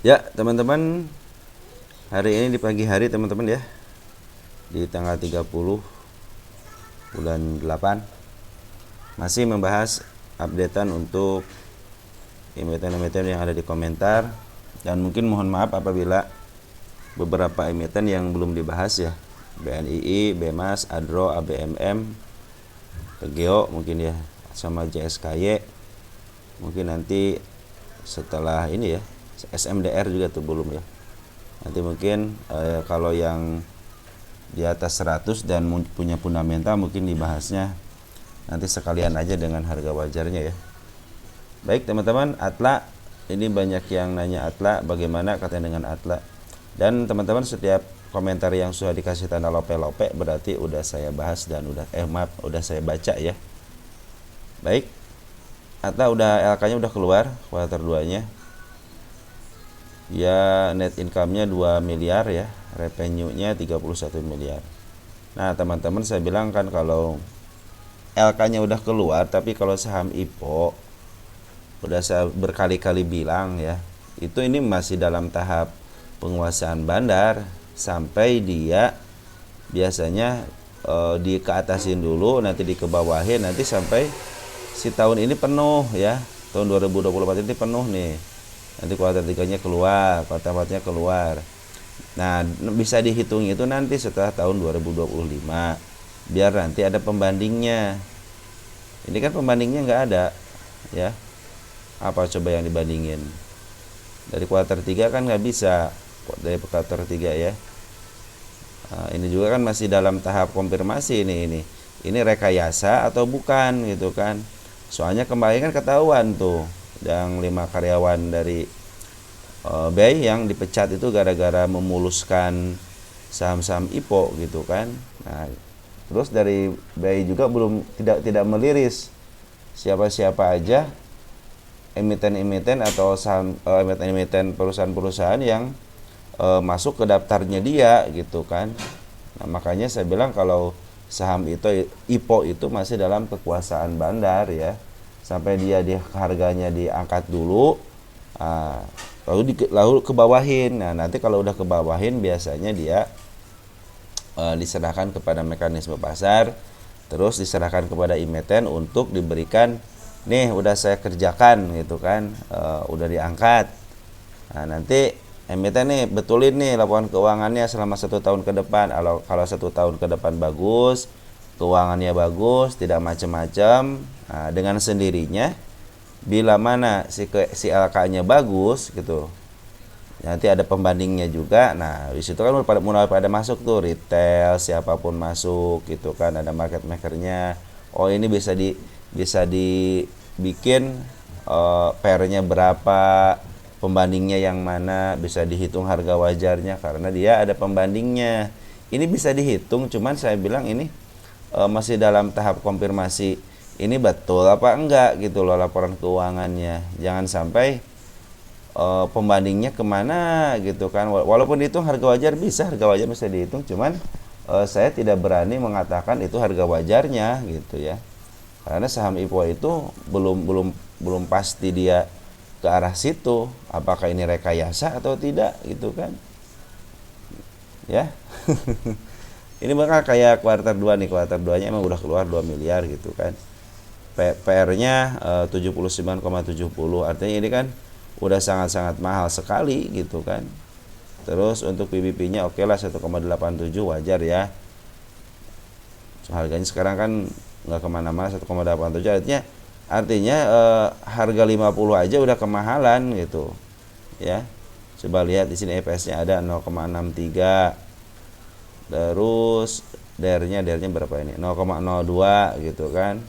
Ya, teman-teman, hari ini di pagi hari teman-teman ya, di tanggal 30 bulan 8 masih membahas updatean untuk emiten-emiten yang ada di komentar, dan mungkin mohon maaf apabila beberapa emiten yang belum dibahas ya, BNII, BEMAS, ADRO, ABMM, PGO mungkin ya, sama JSKY. Mungkin nanti setelah ini ya, SMDR juga tuh belum ya. Nanti mungkin kalau yang di atas 100 dan punya fundamental mungkin dibahasnya nanti sekalian aja dengan harga wajarnya ya. Baik teman-teman, Atla, ini banyak yang nanya Atla, bagaimana katanya dengan Atla. Dan teman-teman, setiap komentar yang sudah dikasih tanda lope-lope berarti udah saya bahas dan udah saya baca ya. Baik, Atla udah LK-nya udah keluar kuartal 2-nya. Ya, net income-nya 2 miliar ya, revenue-nya 31 miliar. Nah, teman-teman, saya bilang kan kalau LK-nya udah keluar, tapi kalau saham IPO udah saya berkali-kali bilang ya, itu ini masih dalam tahap penguasaan bandar sampai dia biasanya di keatasin dulu, nanti dikebawahin, nanti sampai si tahun ini penuh ya. Tahun 2024 ini penuh nih. Nanti kuartal 3-nya keluar, kuartal 4-nya keluar. Nah, bisa dihitung itu nanti setelah tahun 2025. Biar nanti ada pembandingnya. Ini kan pembandingnya nggak ada ya. Apa coba yang dibandingin? Dari kuartal 3 kan nggak bisa. Dari kuartal 3 ya. Nah, ini juga kan masih dalam tahap konfirmasi ini rekayasa atau bukan gitu kan. Soalnya kemarin kan ketahuan tuh yang 5 karyawan dari BI yang dipecat itu gara-gara memuluskan saham-saham IPO gitu kan. Nah, terus dari BI juga belum tidak meliris siapa-siapa aja emiten-emiten atau saham emiten-emiten perusahaan-perusahaan yang masuk ke daftarnya dia gitu kan. Nah, makanya saya bilang kalau saham itu IPO itu masih dalam kekuasaan bandar ya, sampai dia di harganya diangkat dulu, lalu kebawahin. Nah, nanti kalau udah kebawahin biasanya dia diserahkan kepada mekanisme pasar, terus diserahkan kepada emiten untuk diberikan, nih udah saya kerjakan gitu kan, udah diangkat. Nah, nanti emiten nih betulin nih laporan keuangannya selama 1 tahun ke depan. Kalau 1 tahun ke depan bagus, keuangannya bagus, tidak macam-macam, nah, dengan sendirinya bila mana si LK-nya bagus gitu, nanti ada pembandingnya juga. Nah, di situ kan mulai pada masuk tuh retail, siapapun masuk gitu kan, ada market makernya. Oh, ini bisa dibikin pairnya berapa, pembandingnya yang mana, bisa dihitung harga wajarnya karena dia ada pembandingnya. Ini bisa dihitung, cuman saya bilang ini masih dalam tahap konfirmasi. Ini betul apa enggak gitu loh laporan keuangannya. Jangan sampai pembandingnya kemana gitu kan. Walaupun dihitung harga wajar, harga wajar bisa dihitung, cuman saya tidak berani mengatakan itu harga wajarnya gitu ya. Karena saham IPO itu belum pasti dia ke arah situ, apakah ini rekayasa atau tidak gitu kan ya. Ini bakal kayak kuartal 2 nih, kuartal 2 nya emang udah keluar 2 miliar gitu kan. PR-nya 79,70, artinya ini kan udah sangat-sangat mahal sekali gitu kan. Terus untuk PBP-nya oke lah 1,87, wajar ya. Harganya sekarang kan nggak kemana-mana, 1,87, artinya harga 50 aja udah kemahalan gitu ya. Coba lihat di sini EPS-nya ada 0,63. Terus DER-nya berapa ini? 0,02 gitu kan.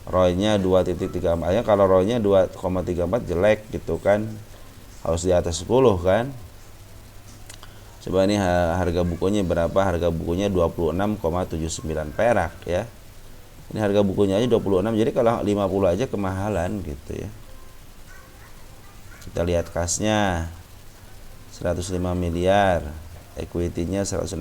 ROI-nya 2.34. Kalau ROI-nya 2,34 jelek gitu kan. Harus di atas 10 kan. Coba ini harga bukunya berapa? Harga bukunya 26,79 perak ya. Ini harga bukunya aja 26, jadi kalau 50 aja kemahalan gitu ya. Kita lihat kasnya 105 miliar, equity-nya 166,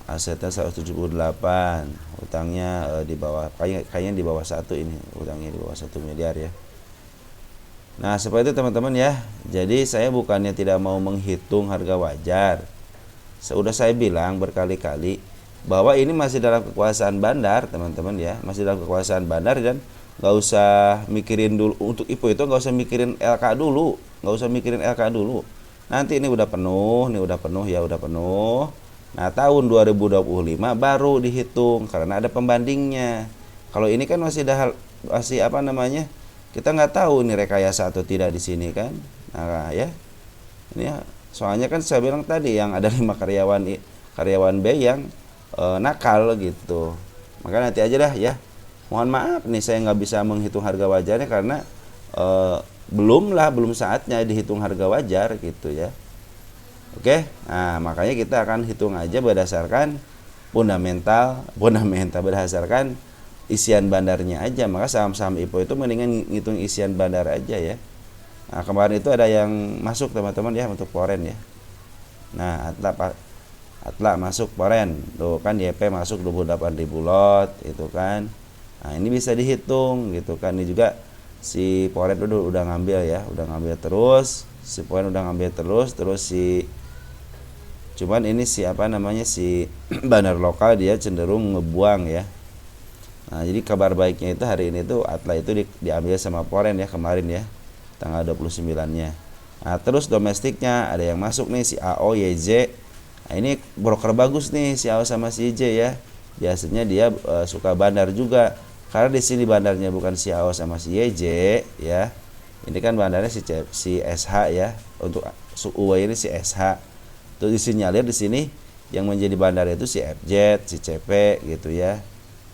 asetnya 178, utangnya di bawah, kayaknya di bawah 1, ini utangnya di bawah 1 miliar ya. Nah, seperti itu teman-teman ya. Jadi saya bukannya tidak mau menghitung harga wajar. Sudah saya bilang berkali-kali bahwa ini masih dalam kekuasaan bandar, teman-teman ya. Masih dalam kekuasaan bandar, dan nggak usah mikirin dulu untuk IPO itu, nggak usah mikirin LK dulu, nggak usah mikirin LK dulu. Nanti ini udah penuh, ya udah penuh. Nah, tahun 2025 baru dihitung karena ada pembandingnya. Kalau ini kan masih apa namanya? Kita nggak tahu ini rekayasa atau tidak di sini kan. Nah, ya. Ini ya, soalnya kan saya bilang tadi yang ada 5 karyawan B yang nakal gitu. Maka nanti aja dah ya. Mohon maaf nih saya nggak bisa menghitung harga wajarnya karena belum saatnya dihitung harga wajar gitu ya. Oke, nah makanya kita akan hitung aja berdasarkan fundamental berdasarkan isian bandarnya aja. Maka saham-saham IPO itu mendingan ngitung isian bandar aja ya. Nah, kemarin itu ada yang masuk teman-teman ya untuk foreign ya. Nah, Atla masuk foreign. Tuh kan YP masuk 28.000 lot itu kan. Nah, ini bisa dihitung gitu kan. Ini juga si foreign udah ngambil ya, udah ngambil terus. Si foreign udah ngambil terus cuman ini si bandar lokal dia cenderung ngebuang ya. Nah, jadi kabar baiknya itu hari ini tuh Atla itu diambil sama foreign ya kemarin ya, tanggal 29-nya. Nah, terus domestiknya ada yang masuk nih si AO YJ. Nah, ini broker bagus nih si AO sama si YJ ya. Biasanya dia suka bandar juga. Karena di sini bandarnya bukan si AO sama si YJ ya. Ini kan bandarnya si SH ya. Untuk UW ini si SH. Terus disinyalir di sini yang menjadi bandar itu si FJ, si CP gitu ya.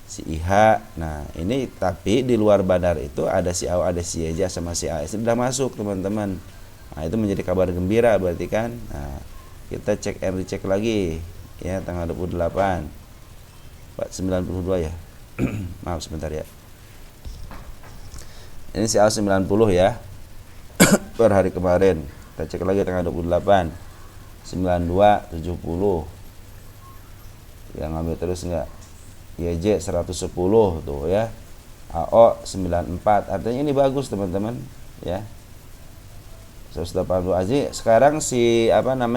Si IH. Nah, ini tapi di luar bandar itu ada si AO, ada si YJ sama si AS sudah masuk, teman-teman. Nah, itu menjadi kabar gembira berarti kan. Nah, kita cek and recheck lagi ya tanggal 28. 92 ya. Maaf sebentar ya. Ini si AO 90 ya. Per hari kemarin. Kita cek lagi tanggal 28. 92 70. Yang ngambil terus enggak? YJ 110 tuh ya. AO 94. Artinya ini bagus teman-teman ya. 180 aja. Sekarang si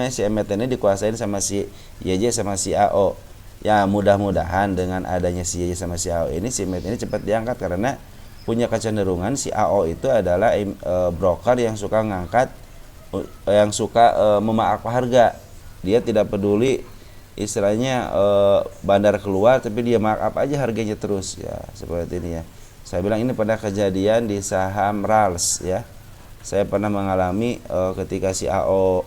si MT ini dikuasain sama si YJ sama si AO. Ya, mudah-mudahan dengan adanya si YJ sama si AO ini si MT ini cepat diangkat karena punya kecenderungan si AO itu adalah broker yang suka ngangkat, yang suka memaaf harga. Dia tidak peduli istilahnya bandar keluar tapi dia markup aja harganya terus ya, seperti ini ya. Saya bilang ini pada kejadian di saham RALS ya. Saya pernah mengalami ketika si AO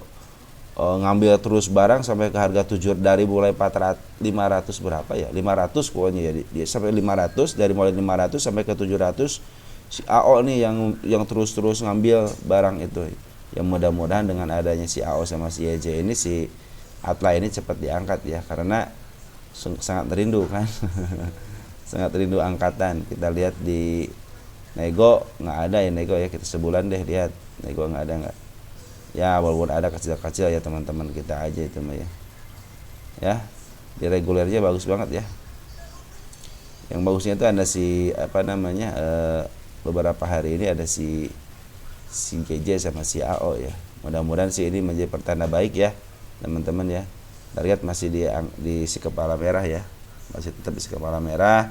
ngambil terus barang sampai ke harga 7 dari mulai 500 berapa ya? 500 pokoknya ya, dia sampai 500, dari mulai 500 sampai ke 700 si AO nih yang terus-terus ngambil barang itu. Yang mudah-mudahan dengan adanya si AO sama si YJ ini si Atla ini cepat diangkat ya, karena sangat rindu kan. Sangat rindu angkatan. Kita lihat di nego nggak ada ya, nego ya, kita sebulan deh lihat nego nggak ada nggak ya, walaupun ada kecil-kecil ya teman-teman kita aja itu mah ya di regulernya bagus banget ya. Yang bagusnya itu ada si beberapa hari ini ada si GJ sama si AO ya. Mudah-mudahan sih ini menjadi pertanda baik ya teman-teman ya. Kita lihat masih di si kepala merah ya, masih tetap di si kepala merah.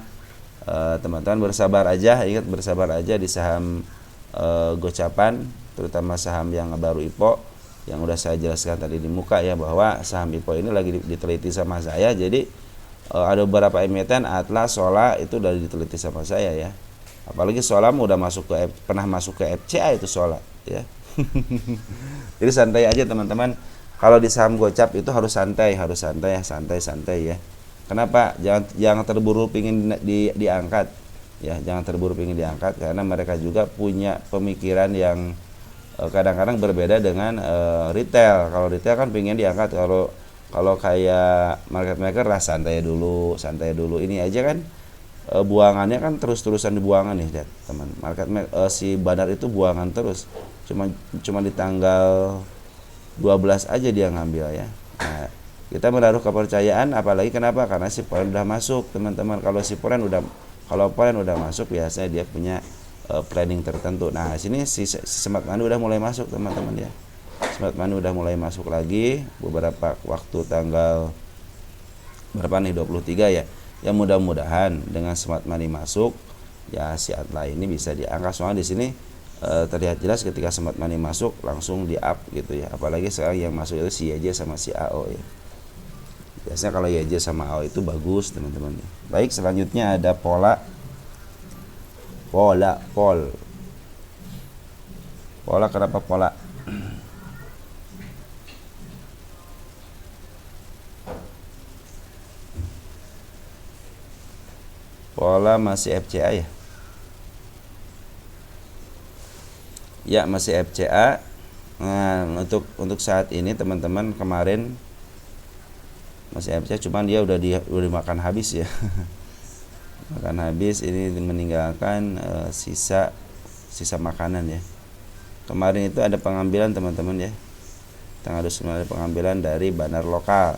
Teman-teman bersabar aja, ingat bersabar aja di saham gocapan, terutama saham yang baru IPO yang udah saya jelaskan tadi di muka ya, bahwa saham IPO ini lagi diteliti sama saya. Jadi ada beberapa emiten Atlas, Sola itu udah diteliti sama saya ya. Apalagi Sola udah pernah masuk ke FCA itu Sola ya. Jadi santai aja teman-teman. Kalau di saham gocap itu harus santai ya. Kenapa? Jangan terburu pingin diangkat. Ya, jangan terburu pingin diangkat karena mereka juga punya pemikiran yang kadang-kadang berbeda dengan retail. Kalau retail kan pingin diangkat, kalau kayak market maker lah santai dulu. Ini aja kan buangannya kan terus-terusan dibuangan nih, lihat teman. Si bandar itu buangan terus. Cuma di tanggal 12 aja dia ngambil ya. Nah, kita menaruh kepercayaan, apalagi kenapa? Karena si poren udah masuk, teman-teman. Kalau poren udah masuk, biasanya dia punya planning tertentu. Nah sini si smart money udah mulai masuk teman-teman ya. Smart money udah mulai masuk lagi beberapa waktu tanggal berapa nih, 23 ya. Ya mudah-mudahan dengan smart money masuk ya si Atla ini bisa diangkat. Soalnya di sini terlihat jelas ketika smart money masuk langsung di up gitu ya. Apalagi sekarang yang masuk itu si YJ sama si AO ya. Biasanya kalau YJ sama AO itu bagus teman-teman. Baik, selanjutnya ada pola kenapa pola? Pola masih FCA ya. Ya masih FCA. Nah untuk saat ini teman-teman, kemarin masih FCA, cuman dia udah dimakan habis ya. Makan habis, ini meninggalkan sisa makanan ya. Kemarin itu ada pengambilan teman-teman ya, tanggal 29 ada pengambilan dari bandar lokal.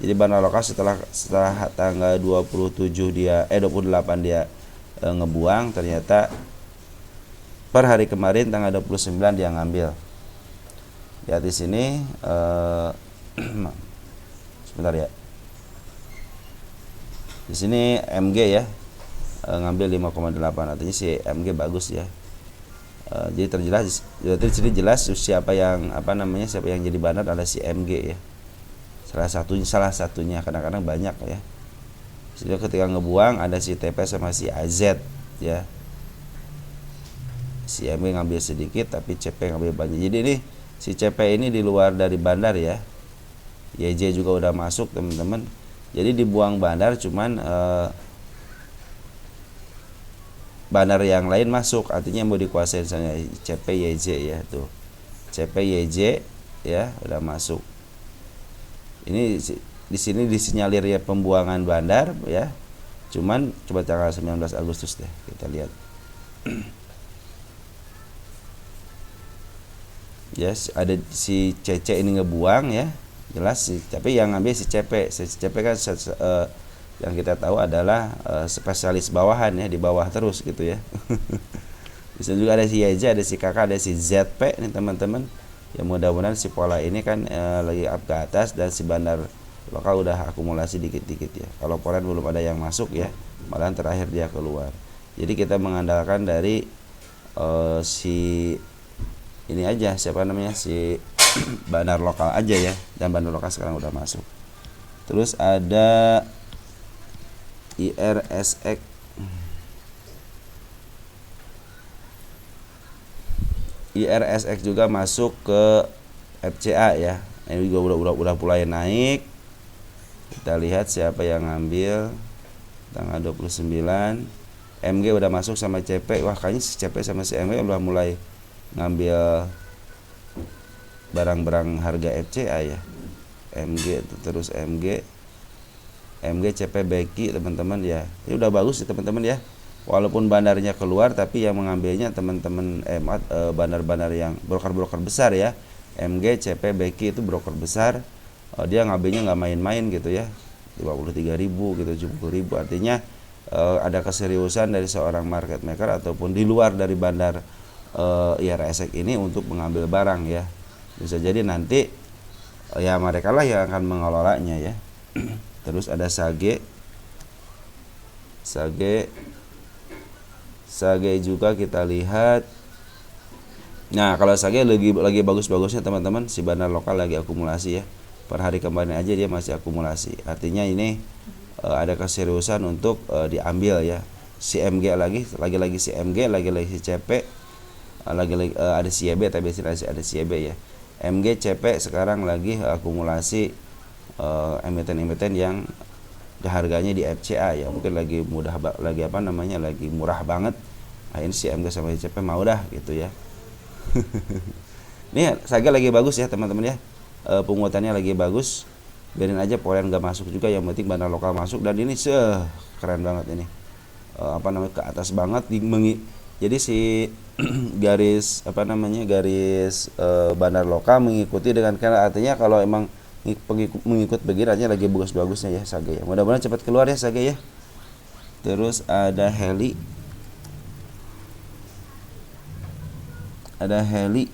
Jadi bandar lokal setelah tanggal 28 dia ngebuang, ternyata per hari kemarin tanggal 29 dia ngambil. Lihat di sini sebentar ya. Di sini MG ya, ngambil 5,8, artinya si MG bagus ya. Jadi terjelas, jadi di sini jelas siapa yang jadi bandar adalah si MG ya. Salah satunya, kadang-kadang banyak ya. Jadi ketika ngebuang ada si TP sama si AZ ya. Si MG ngambil sedikit tapi CP ngambil banyak. Jadi ini si CP ini di luar dari bandar ya. YJ juga udah masuk teman-teman. Jadi dibuang bandar, cuman bandar yang lain masuk, artinya mau dikuasai misalnya CP YJ ya, tuh CP YJ ya udah masuk. Ini di sini disinyalir ya pembuangan bandar ya, cuman coba tanggal 19 Agustus deh kita lihat. Yes, ada si CC ini ngebuang ya, jelas sih, tapi yang ngambil si CP kan yang kita tahu adalah spesialis bawahan ya, di bawah terus gitu ya. Bisa juga ada si YJ, ada si KK, ada si ZP nih teman-teman. Ya mudah-mudahan si pola ini kan lagi up ke atas, dan si bandar lokal udah akumulasi dikit-dikit ya. Kalau pola belum ada yang masuk ya, malahan terakhir dia keluar. Jadi kita mengandalkan dari si ini aja, siapa namanya, si bandar lokal aja ya, dan bandar lokal sekarang udah masuk. Terus ada IRSX. IRSX juga masuk ke FCA ya. Ini juga udah mulai naik. Kita lihat siapa yang ngambil tanggal 29. MG udah masuk sama CP. Wah, kayaknya si CP sama si MG udah mulai ngambil barang-barang harga FCA ya. MG terus MG CP Beki teman-teman ya. Ini udah bagus sih teman-teman ya. Walaupun bandarnya keluar, tapi yang mengambilnya teman-teman bandar-bandar yang broker-broker besar ya. MG CP Beki itu broker besar. Dia ngambilnya nggak main-main gitu ya. 53.000 gitu, 70.000. Artinya ada keseriusan dari seorang market maker ataupun di luar dari bandar IRSX ini untuk mengambil barang ya. Bisa jadi nanti ya mereka lah yang akan mengelolanya ya. Terus ada Sage juga kita lihat. Nah, kalau Sage lagi bagus-bagusnya teman-teman, si bandar lokal lagi akumulasi ya. Per hari kemarin aja dia masih akumulasi. Artinya ini ada keseriusan untuk diambil ya. Si MG lagi si MG, lagi si CP, lagi ada si YB, tapi biasanya ada si YB ya. MG CP sekarang lagi akumulasi emiten-emiten yang harganya di FCA ya, mungkin lagi lagi murah banget. Nah, ini si MG sama CP mau dah gitu ya. Ini Sage lagi bagus ya teman-teman ya, pungutannya lagi bagus. Biarin aja Polen nggak masuk juga, yang penting bandar lokal masuk. Dan ini keren banget ini, ke atas banget jadi si garis bandar lokal mengikuti dengan, karena artinya kalau emang mengikut begini artinya lagi bagus-bagusnya ya Sage ya. Mudah-mudahan cepat keluar ya Sage ya. Terus ada Heli. ada Heli.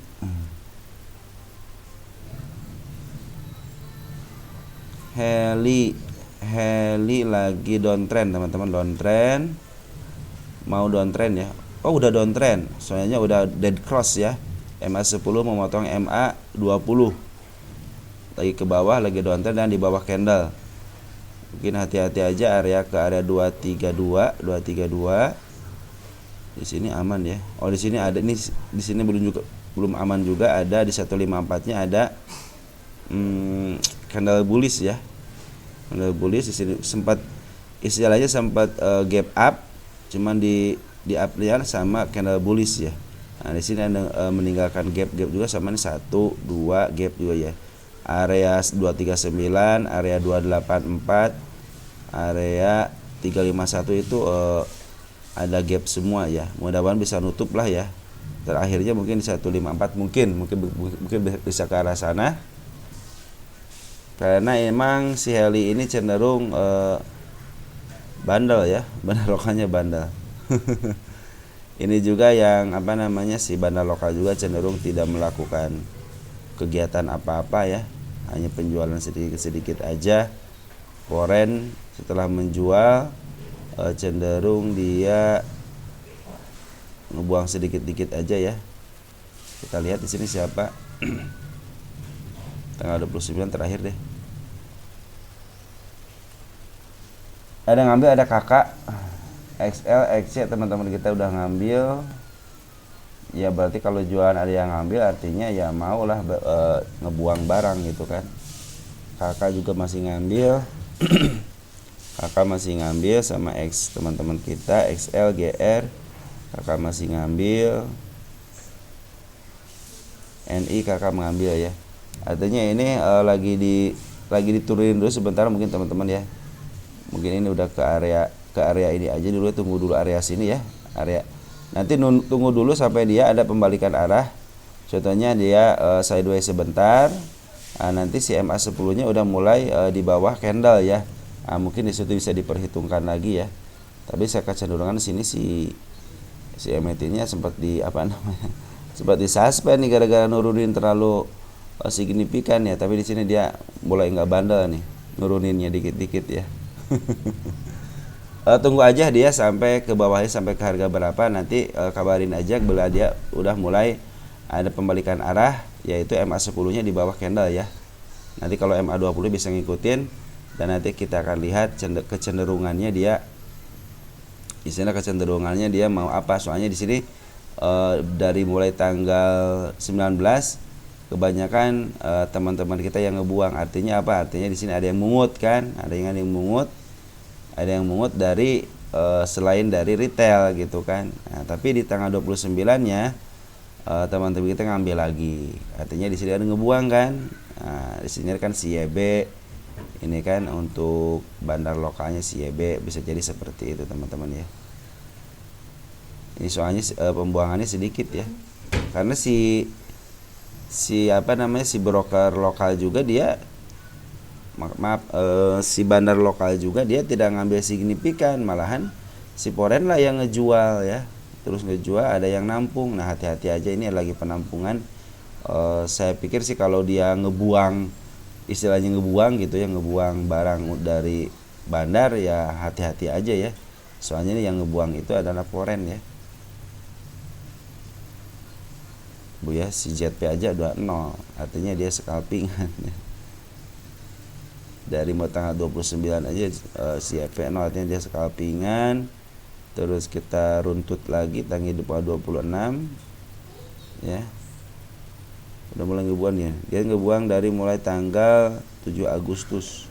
Heli lagi downtrend teman-teman, downtrend, mau downtrend ya. Oh udah downtrend, soalnya udah dead cross ya. MA10 memotong MA20 lagi ke bawah, lagi downtrend dan di bawah candle. Mungkin hati-hati aja area ke area 232. Di sini aman ya. Oh di sini ada, ini di sini belum aman juga, ada di 154-nya ada candle bullish ya. Candle bullish di sini sempat istilahnya sempat gap up, cuman di up-nya sama candle bullish ya. Nah, di sini ada meninggalkan gap juga sama ini 1 2 gap juga ya. Area 239, area 284, area 351 itu ada gap semua ya. Mudah-mudahan bisa nutup lah ya. Terakhirnya mungkin di 154, mungkin bisa ke arah sana. Karena emang si Heli ini cenderung bandel ya, bandar lokalnya bandel. Ini juga yang si bandar lokal juga cenderung tidak melakukan kegiatan apa-apa ya, hanya penjualan sedikit-sedikit aja. Foreign setelah menjual cenderung dia ngebuang sedikit-dikit aja ya. Kita lihat di sini siapa. Tanggal 29 terakhir deh. Ada ngambil, ada kakak XL, XC teman-teman kita udah ngambil. Ya berarti kalau jualan ada yang ngambil artinya ya maulah ngebuang barang gitu kan. Kakak juga masih ngambil. Kakak masih ngambil sama X teman-teman kita XL, GR. Kakak masih ngambil. NI kakak mengambil ya. Artinya ini lagi diturunin dulu sebentar mungkin teman-teman ya. Mungkin ini udah ke area ini aja dulu, tunggu dulu area sini ya. Nanti tunggu dulu sampai dia ada pembalikan arah. Contohnya dia sideways sebentar. Nah, nanti si MA10-nya udah mulai di bawah candle ya. Nah, mungkin disitu bisa diperhitungkan lagi ya. Tapi saya kecenderungan di sini si MAT-nya sempat sempat disuspend nih gara-gara nurunin terlalu signifikan ya. Tapi di sini dia mulai nggak bandel nih, nuruninnya dikit-dikit ya. Tunggu aja dia sampai ke bawahnya, sampai ke harga berapa, nanti kabarin aja bila dia udah mulai ada pembalikan arah, yaitu MA10-nya di bawah candle ya. Nanti kalau MA20 bisa ngikutin, dan nanti kita akan lihat kecenderungannya dia. Istilah kecenderungannya dia mau apa? Soalnya di sini dari mulai tanggal 19 kebanyakan teman-teman kita yang ngebuang. Artinya apa? Artinya di sini ada yang mungut kan? Ada yang mungut dari selain dari retail gitu kan. Nah, tapi di tanggal 29-nya teman-teman kita ngambil lagi. Artinya di sini ada ngebuang kan. Nah, di sini kan si YB. Ini kan untuk bandar lokalnya si YB, bisa jadi seperti itu teman-teman ya. Ini soalnya pembuangannya sedikit ya. Karena si broker lokal juga dia si bandar lokal juga dia tidak ngambil signifikan, malahan si foreign lah yang ngejual ya, terus ngejual, ada yang nampung. Nah hati-hati aja, ini lagi penampungan. Saya pikir sih kalau dia ngebuang, istilahnya ngebuang gitu ya, ngebuang barang dari bandar ya hati-hati aja ya, soalnya ini yang ngebuang itu adalah foreign ya Bu ya. Si ZP aja 20, artinya dia scalpingan ya. Dari mau tanggal 29 aja si ZP 0, artinya dia scalpingan. Terus kita runtut lagi tanggal 26 ya, udah mulai ngebuang ya. Dia ngebuang dari mulai tanggal 7 Agustus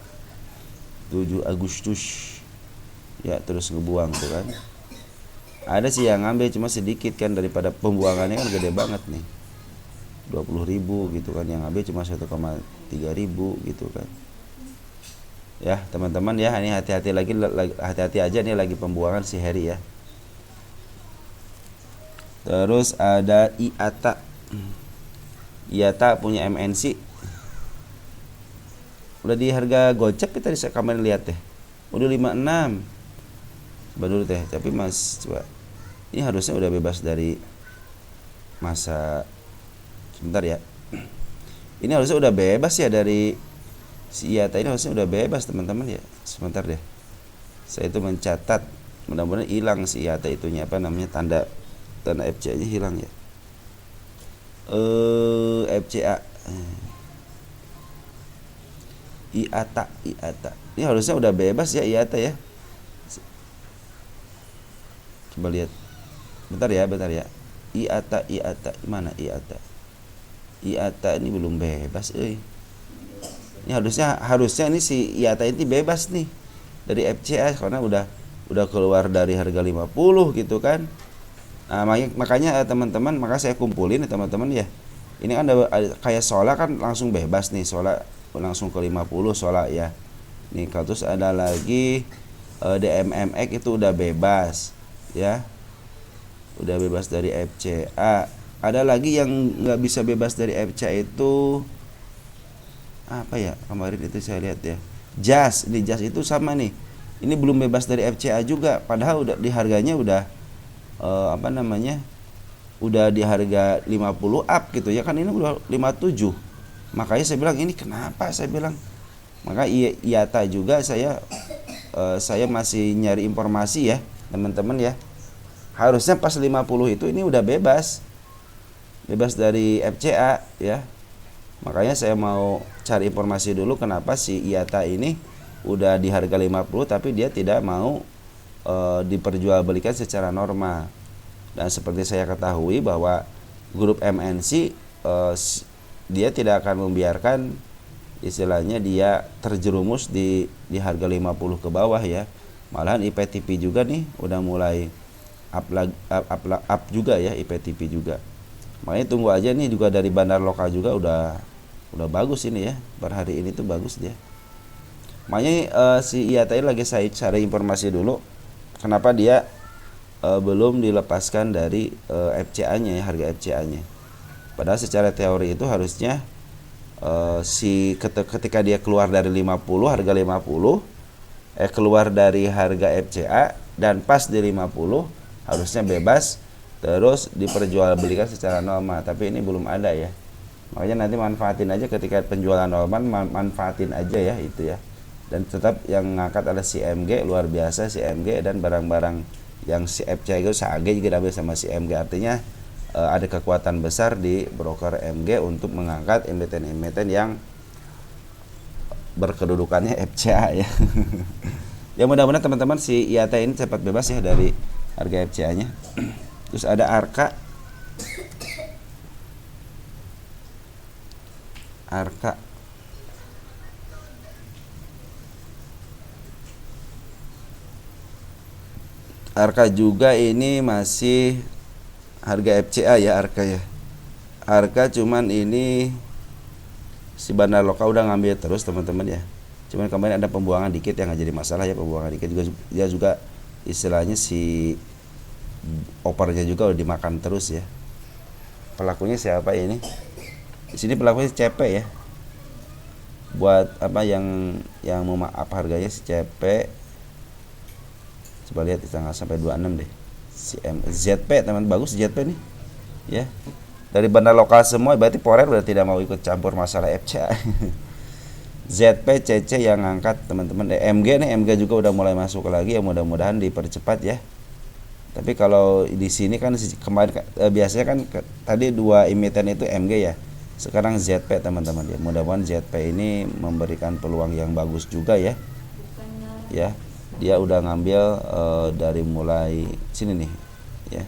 ya, terus ngebuang tuh kan. Ada sih yang ngambil cuma sedikit kan, daripada pembuangannya kan gede banget nih, 20.000 gitu kan. Yang ngambil cuma 1,3 ribu gitu kan ya teman-teman ya. Ini hati-hati aja, nih lagi pembuangan si Harry ya. Terus ada IATA punya MNC, udah di harga gocap, kita bisa kemarin lihat deh, udah 56 baru teh. Tapi mas coba, ini harusnya udah bebas dari masa Sebentar ya. Ini harusnya udah bebas ya dari si IATA ini, harusnya udah bebas teman-teman ya. Sebentar deh. Saya itu mencatat, mudah-mudahan hilang si IATA itunya, apa namanya, tanda FCA-nya hilang ya. FCA. IATA. Ini harusnya udah bebas ya IATA ya. Coba lihat. Bentar ya. IATA. Mana IATA? IATA ini belum bebas, Ini harusnya ini si IATA ini bebas nih dari FCA karena udah keluar dari harga 50 gitu kan. Nah, makanya teman-teman, maka saya kumpulin ya teman-teman ya. Ini kan ada kayak solar kan langsung bebas nih, solar langsung ke 50 solar ya. Nih terus ada lagi DMMX itu udah bebas ya. Udah bebas dari FCA. Ada lagi yang nggak bisa bebas dari FCA itu apa ya, kemarin itu saya lihat ya, JAS. Ini JAS itu sama nih, ini belum bebas dari FCA juga, padahal udah di harganya udah udah di harga 50 up gitu ya kan, ini udah 57. Makanya saya bilang ini kenapa, saya bilang maka IATA juga saya masih nyari informasi ya teman-teman ya. Harusnya pas 50 itu ini udah bebas dari FCA ya. Makanya saya mau cari informasi dulu kenapa si IATA ini udah di harga 50 tapi dia tidak mau diperjualbelikan secara normal. Dan seperti saya ketahui bahwa grup MNC dia tidak akan membiarkan istilahnya dia terjerumus di harga 50 ke bawah ya. Malahan IPTP juga nih udah mulai up juga ya, IPTP juga. Makanya tunggu aja nih, juga dari bandar lokal juga udah bagus ini ya, per hari ini tuh bagus dia. Makanya si IATA lagi saya cari informasi dulu kenapa dia belum dilepaskan dari FCA-nya ya, harga FCA-nya. Padahal secara teori itu harusnya ketika dia keluar dari 50, harga 50 keluar dari harga FCA dan pas di 50 harusnya bebas terus diperjualbelikan secara normal, tapi ini belum ada ya. Makanya nanti manfaatin aja ketika penjualan normal, manfaatin aja ya itu ya. Dan tetap yang ngangkat ada CMG, luar biasa CMG, dan barang-barang yang si FCA itu SAG juga diambil sama CMG. Artinya ada kekuatan besar di broker MG untuk mengangkat emiten-emiten yang berkedudukannya FCA ya. Ya mudah-mudahan teman-teman si IATA ini cepat bebas ya dari harga FCA-nya. Terus ada Arka. Arka juga ini masih harga FCA ya, Arka ya. Arka cuman ini si bandar lokal udah ngambil terus teman-teman ya. Cuman kemarin ada pembuangan dikit yang nggak jadi masalah ya, pembuangan dikit juga dia juga istilahnya si opernya juga udah dimakan terus ya. Pelakunya siapa ini? Di sini pelakunya CP ya. Buat apa yang mau maaf harganya si CP. Coba lihat di tanggal sampai 26 deh. Si ZP teman, bagus ZP nih. Ya. Dari bandar lokal semua, berarti Porer udah tidak mau ikut campur masalah FCA. ZP CC yang ngangkat teman-teman. MG nih, MG juga udah mulai masuk lagi ya, mudah-mudahan dipercepat ya. Tapi kalau di sini kan kemarin biasanya kan tadi dua emiten itu MG ya. Sekarang ZP teman-teman ya. Mudah-mudahan ZP ini memberikan peluang yang bagus juga ya. Ya. Dia udah ngambil dari mulai sini nih ya.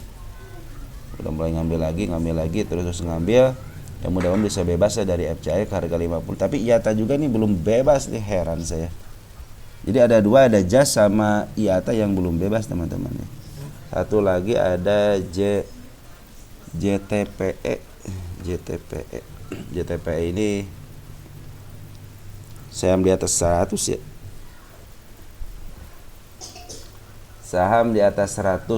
Udah mulai ngambil lagi terus ngambil. Ya mudah-mudahan bisa bebas ya dari FCA ke harga 50. Tapi IATA juga nih belum bebas nih, heran saya. Jadi ada dua, ada JAS sama IATA yang belum bebas teman-teman nih. Satu lagi ada JTPE. JTPE ini saham di atas 100 ya. Saham di atas 100.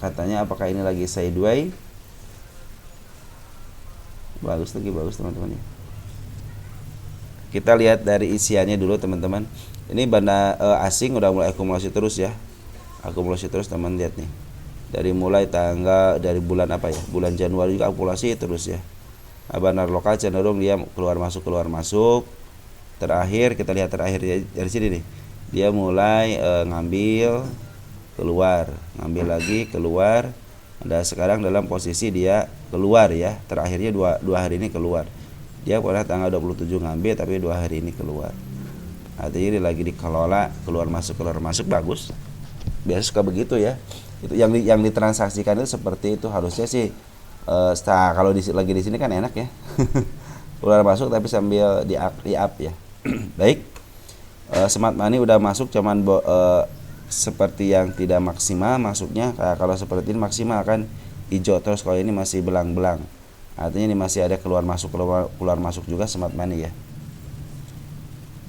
Katanya apakah ini lagi sideways? Bagus teman-teman ya. Kita lihat dari isiannya dulu teman-teman. Ini bandar asing udah mulai akumulasi terus ya. Akumulasi terus teman, lihat nih. dari mulai dari bulan apa ya, bulan Januari juga akumulasi terus ya. Bandar lokal cenderung dia keluar masuk. Terakhir kita lihat terakhir dari sini nih, dia mulai ngambil keluar, ngambil lagi keluar. Dan sekarang dalam posisi dia keluar ya, terakhirnya dua hari ini keluar. Dia pada tanggal 27 ngambil, tapi 2 hari ini keluar. Artinya dia lagi dikelola keluar masuk bagus. Biasa suka begitu ya. Itu yang ditransaksikan itu seperti itu harusnya sih. Kalau lagi di sini kan enak ya. Keluar masuk tapi sambil di up ya. Baik. Smart money udah masuk, cuman seperti yang tidak maksimal masuknya. Kalau seperti ini maksimal kan hijau terus, kalau ini masih belang-belang. Artinya ini masih ada keluar masuk juga smart money ya.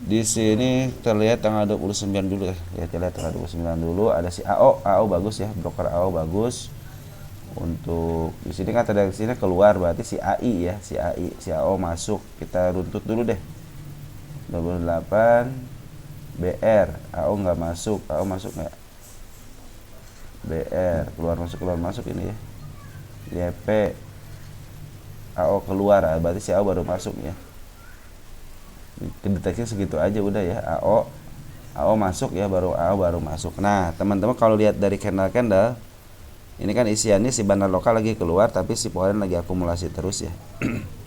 Di sini terlihat tanggal 29 dulu ya. Kita lihat tanggal 29 dulu, ada si AO bagus ya, broker AO bagus. Untuk di sini kan tadi sini keluar, berarti si AI ya, si AO masuk. Kita runtut dulu deh. 28 BR, AO nggak masuk. AO masuk nggak? BR keluar masuk ini ya. YP AO keluar, berarti si AO baru masuk ya. Kedeteksi segitu aja udah ya. AO masuk ya, AO baru masuk. Nah teman-teman kalau lihat dari candle ini kan isiannya si bandar lokal lagi keluar, tapi si foreign lagi akumulasi terus ya.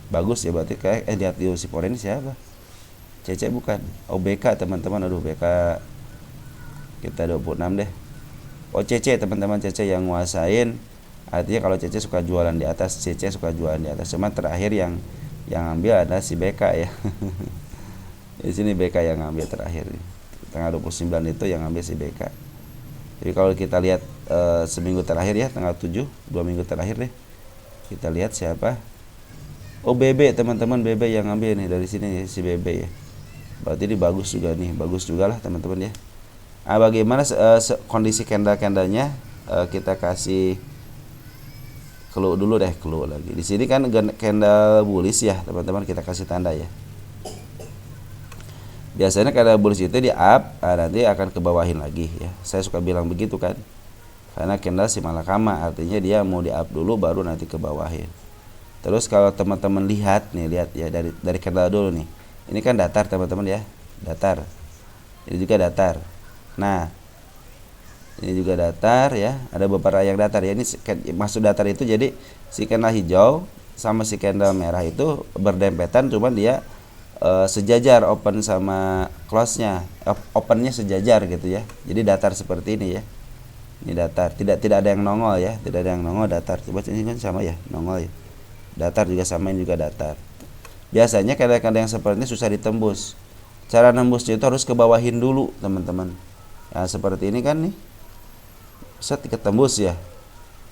Bagus ya, berarti kayak lihat dulu si foreign ini siapa? CC bukan, OBK teman-teman. Aduh BK kita 26 deh. CC teman-teman, CC yang nguasain. Artinya kalau CC suka jualan di atas, CC suka jualan di atas. Cuma terakhir yang ambil ada si BK ya. Di sini BK yang ngambil terakhir. Tanggal 29 itu yang ngambil si BK. Jadi kalau kita lihat seminggu terakhir ya, tanggal 7, 2 minggu terakhir deh. Kita lihat siapa? BB teman-teman, BB yang ngambil nih dari sini si BB ya. Berarti ini bagus juga nih, bagus juga lah teman-teman ya. Bagaimana kondisi candle-candlenya? Kita kasih clue dulu deh, clue lagi. Di sini kan candle bullish ya teman-teman, kita kasih tanda ya. Biasanya candle bullish itu di up, nanti akan ke bawahin lagi ya. Saya suka bilang begitu kan, karena candle si malakama, artinya dia mau di up dulu baru nanti ke bawahin. Terus kalau teman-teman lihat ya dari candle dulu nih. Ini kan datar teman-teman ya, datar. Ini juga datar. Nah, ini juga datar ya. Ada beberapa yang datar ya. Ini maksud datar itu jadi si candle hijau sama si candle merah itu berdempetan, cuman dia sejajar open sama close-nya, opennya sejajar gitu ya. Jadi datar seperti ini ya. Ini datar, tidak ada yang nongol ya, tidak ada yang nongol, datar. Coba ini kan sama ya, nongol ya. Datar juga sama, ini juga datar. Biasanya kadang-kadang yang seperti ini susah ditembus. Cara nembusnya itu harus ke bawahin dulu teman-teman. Ya seperti ini kan nih, set ketembus ya.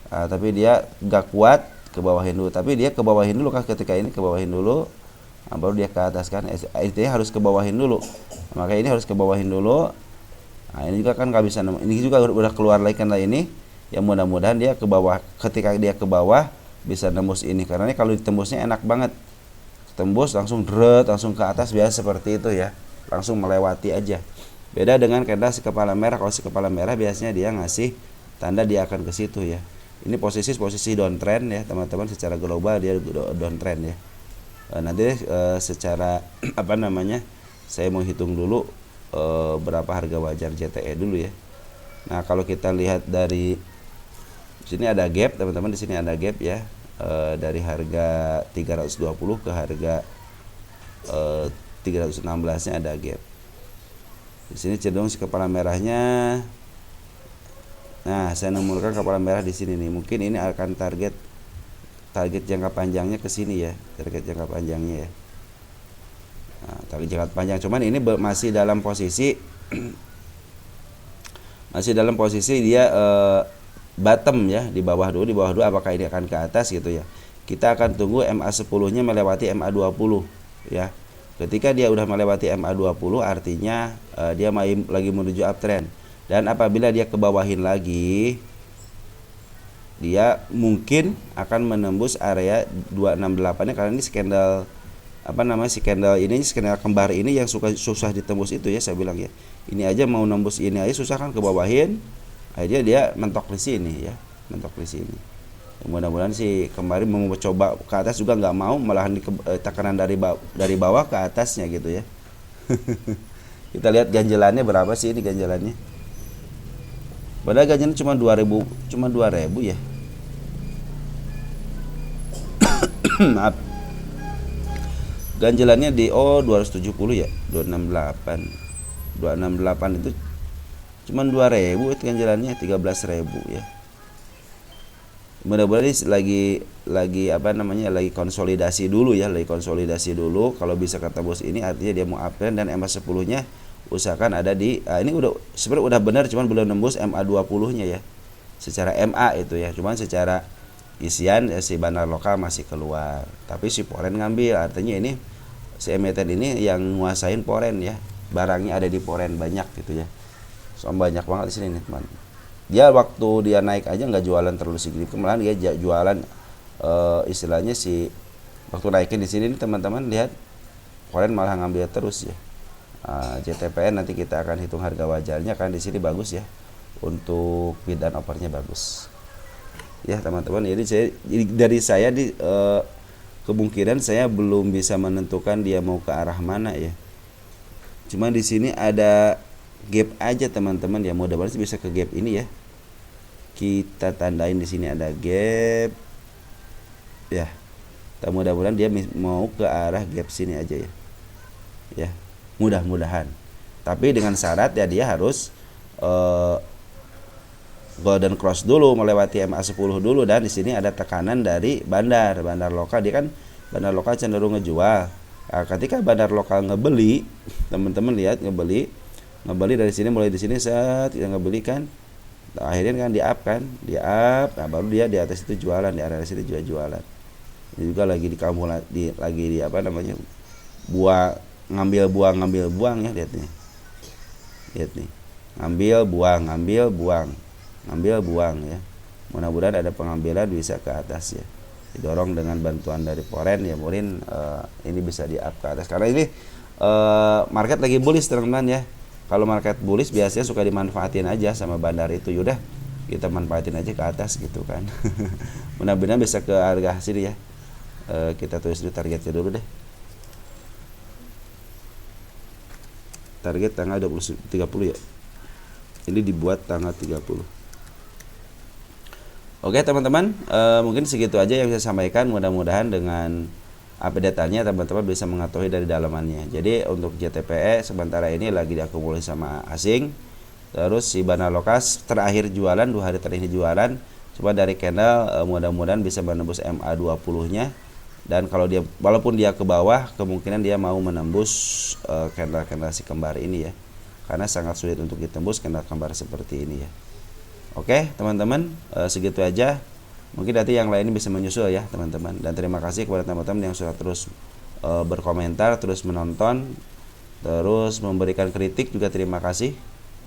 Tapi dia gak kuat, ke bawahin dulu. Tapi dia ke bawahin dulu kan, ketika ini ke bawahin dulu. Baru dia ke atas kan, intinya harus ke bawahin dulu. Makanya ini harus ke bawahin dulu. Nah ini juga kan nggak bisa, ini juga udah keluar lagi kan ini. Ya mudah-mudahan dia ke bawah, ketika dia ke bawah bisa nembus ini, karena ini kalau ditembusnya enak banget, tembus langsung langsung ke atas, biasa seperti itu ya, langsung melewati aja. Beda dengan candle si kepala merah. Kalau si kepala merah biasanya dia ngasih tanda dia akan ke situ ya. Ini posisi downtrend ya teman-teman, secara global dia downtrend ya. Nanti secara saya mau hitung dulu berapa harga wajar JTE dulu ya. Nah kalau kita lihat dari sini ada gap teman-teman, di sini ada gap ya, dari harga 320 ke harga 316-nya ada gap. Di sini cenderung si kepala merahnya. Nah saya nemukan kepala merah di sini nih, mungkin ini akan target jangka panjangnya ke sini ya, target jangka panjangnya ya. Nah, target jangka panjang, cuman ini masih dalam posisi dia bottom ya, di bawah dulu, apakah ini akan ke atas gitu ya. Kita akan tunggu MA10-nya melewati MA20 ya. Ketika dia udah melewati MA20 artinya dia lagi menuju uptrend, dan apabila dia ke bawahin lagi, dia mungkin akan menembus area 268-nya, karena ini skandal skandal kembar ini yang susah ditembus itu ya, saya bilang ya. Ini aja mau nembus ini aja susah kan, ke bawahin. Akhirnya dia mentok di sini ya. mentok di sini. Mudah-mudahan sih kemarin mau coba ke atas juga nggak mau, malahan tekanan dari bawah ke atasnya gitu ya. Kita lihat ganjalannya berapa sih ini ganjalannya. Padahal ganjalannya cuma 2000, cuma 2000 ya. Maaf. Ganjalannya di 270 ya, 268. 268 itu cuman 2000 itu ganjalannya, 13.000 ya. Mudah-mudahan lagi apa namanya, lagi konsolidasi dulu ya, lagi konsolidasi dulu. Kalau bisa ketembus ini artinya dia mau uptrend, dan MA 10-nya usahakan ada di ini udah sebenarnya udah benar, cuman belum nembus MA 20-nya ya. Secara MA itu ya, cuman secara isian ya, si bandar lokal masih keluar. Tapi si Poren ngambil, artinya ini si emiten ini yang nguasain Poren ya. Barangnya ada di Poren banyak gitu ya. Soalnya banyak banget di sini nih, teman. Dia waktu dia naik aja nggak jualan terlalu signifikan, malah dia jualan istilahnya si waktu naikin di sini nih teman-teman lihat, Poren malah ngambil terus ya. JTPN nanti kita akan hitung harga wajarnya kan, di sini bagus ya, untuk bid dan opernya bagus ya teman-teman. Jadi dari saya di kemungkinan saya belum bisa menentukan dia mau ke arah mana ya. Cuma di sini ada gap aja teman-teman ya, mudah-mudahan bisa ke gap ini ya. Kita tandain di sini ada gap ya. Mudah-mudahan dia mau ke arah gap sini aja ya. Ya, mudah-mudahan. Tapi dengan syarat ya dia harus golden cross dulu, melewati MA 10 dulu, dan di sini ada tekanan dari bandar lokal. Dia kan bandar lokal cenderung ngejual. Nah, ketika bandar lokal ngebeli, teman-teman lihat ngebeli dari sini, mulai di sini saat kita ngebeli kan, nah, akhirnya kan di up nah baru dia di atas itu jualan, di area sini juga jualan. Ini juga lagi di kamu lagi di apa namanya, ngambil buang ya, lihat nih ngambil buang ya. Mudah-mudahan ada pengambilan bisa ke atas ya, didorong dengan bantuan dari Poren ya, mungkin ini bisa di up ke atas, karena ini market lagi bullish teman-teman ya. Kalau market bullish biasanya suka dimanfaatin aja sama bandar itu, yaudah kita manfaatin aja ke atas gitu kan. Mudah-mudahan bisa ke harga sini ya. Kita tulis dulu targetnya dulu deh. Target tanggal 30 ya. Ini dibuat tanggal 30. Oke teman-teman, mungkin segitu aja yang saya sampaikan. Mudah-mudahan dengan update-nya teman-teman bisa mengetahui dari dalamannya. Jadi untuk JTPE sementara ini lagi diakumulasi sama asing. Terus si bandar lokal terakhir jualan 2 hari terakhir jualan. Coba dari candle mudah-mudahan bisa menembus MA 20-nya. Dan kalau dia, walaupun dia ke bawah, kemungkinan dia mau menembus candle si kembar ini ya. Karena sangat sulit untuk ditembus candle kembar seperti ini ya. Oke teman-teman, segitu aja. Mungkin nanti yang lain bisa menyusul ya teman-teman. Dan terima kasih kepada teman-teman yang sudah terus berkomentar, terus menonton, terus memberikan kritik juga terima kasih.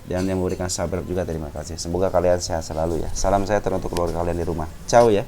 Dan yang memberikan subscribe juga terima kasih. Semoga kalian sehat selalu ya. Salam sejahtera untuk keluarga kalian di rumah. Ciao ya.